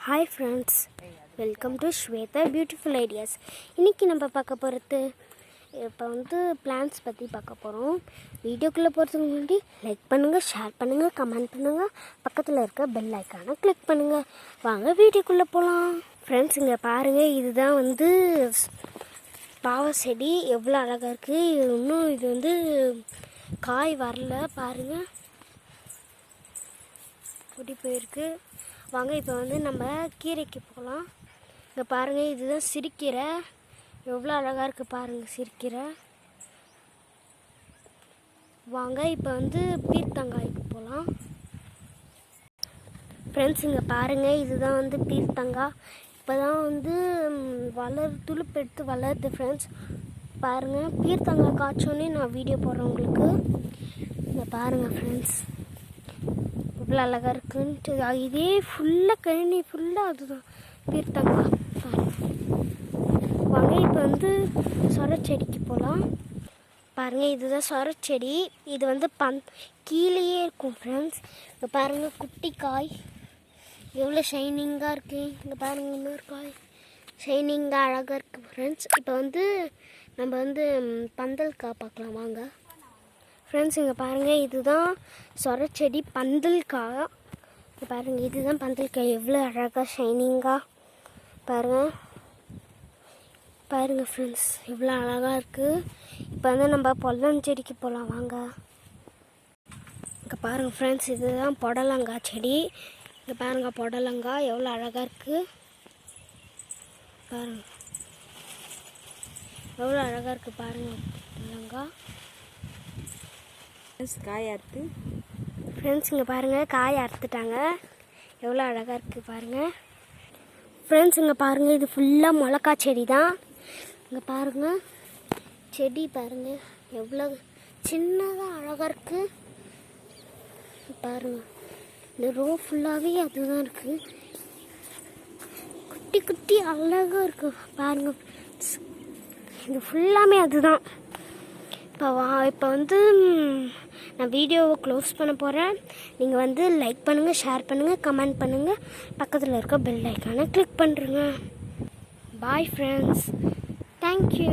Hi friends, welcome to Shweta beautiful ideas. இன்றைக்கி நம்ம பார்க்க போகிறது இப்போ பிளான்ஸ் பற்றி பார்க்க போகிறோம். வீடியோக்குள்ளே போகிறதுக்கு முன்னாடி லைக் பண்ணுங்கள், ஷேர் பண்ணுங்கள், கமெண்ட் பண்ணுங்கள், பக்கத்தில் இருக்க பெல் ஐக்கானை கிளிக் பண்ணுங்கள். வாங்க வீடியோக்குள்ளே போகலாம். ஃப்ரெண்ட்ஸ், இங்கே பாருங்கள், இதுதான் பாவை செடி எவ்வளோ அழகாக இருக்குது. இன்னும் இது காய் வரல பாருங்கள், கொடி போயிருக்கு. வாங்க இப்போ நம்ம கீரைக்கு போகலாம். இங்கே பாருங்கள், இதுதான் சிறுக்கீரை, எவ்வளோ அழகாக இருக்குது பாருங்கள் சிறுக்கீரை. வாங்க இப்போ பீர்த்தங்காய்க்கு போகலாம். ஃப்ரெண்ட்ஸ், இங்கே பாருங்கள், இதுதான் பீர்த்தங்காய். இப்போ தான் துளுப்பு எடுத்து வளருது. ஃப்ரெண்ட்ஸ் பாருங்கள், பீர்த்தங்காய் காய்ச்சோன்னே நான் வீடியோ போடுறேன் உங்களுக்கு. இங்கே பாருங்கள் ஃப்ரெண்ட்ஸ், இவ்வளோ அழகாக இருக்குன்ட்டு. இதே ஃபுல்லாக கழனி ஃபுல்லாக அதுதான் பீர்த்தங்காய். வாங்க இப்போ சொரச்செடிக்கு போகலாம். பாருங்கள், இதுதான் சொரச்செடி. இது கீழேயே இருக்கும். ஃப்ரெண்ட்ஸ் இங்கே பாருங்கள், குட்டி காய் எவ்வளோ ஷைனிங்காக இருக்குது. இங்கே பாருங்கள், இன்னொரு காய் ஷைனிங்காக அழகாக இருக்குது. ஃப்ரெண்ட்ஸ் இப்போ நம்ம பந்தல் காய் பார்க்கலாம் வாங்க. ஃப்ரெண்ட்ஸ் இங்கே பாருங்கள், இதுதான் சொரச்செடி பந்தல்காய். இங்கே பாருங்கள், இதுதான் பந்தல்காய், எவ்வளோ அழகாக ஷைனிங்காக பாருங்கள் ஃப்ரெண்ட்ஸ், எவ்வளோ அழகாக இருக்குது. இப்போ நம்ம பொடலஞ்செடிக்கு போகலாம் வாங்க. இங்கே பாருங்கள் ஃப்ரெண்ட்ஸ், இதுதான் புடலங்காய் செடி. இங்கே பாருங்கள், புடலங்காய் எவ்வளோ அழகாக இருக்குது பாருங்கள், எவ்வளோ அழகாக இருக்குது பாருங்கள் புடலங்காய். காய் அறுத்து ஃப்ரெண்ட்ஸ் இங்கே பாருங்கள், காய் அறுத்துட்டாங்க, எவ்வளோ அழகாக இருக்குது பாருங்கள். ஃப்ரெண்ட்ஸ் இங்கே பாருங்கள், இது ஃபுல்லாக மிளகா செடி தான். இங்கே பாருங்கள், செடி பாருங்கள் எவ்வளோ சின்னதாக அழகாக இருக்குது பாருங்கள். இந்த ரோ ஃபுல்லாகவே அதுதான் இருக்குது, குட்டி குட்டி அழகாக இருக்குது பாருங்கள். இது ஃபுல்லாமே அதுதான். இப்போ நான் வீடியோவை க்ளோஸ் பண்ண போகிறேன். நீங்கள் லைக் பண்ணுங்கள், ஷேர் பண்ணுங்கள், கமெண்ட் பண்ணுங்கள், பக்கத்தில் இருக்க பெல் ஐக்கானை கிளிக் பண்ணுறேங்க. Bye friends, thank you.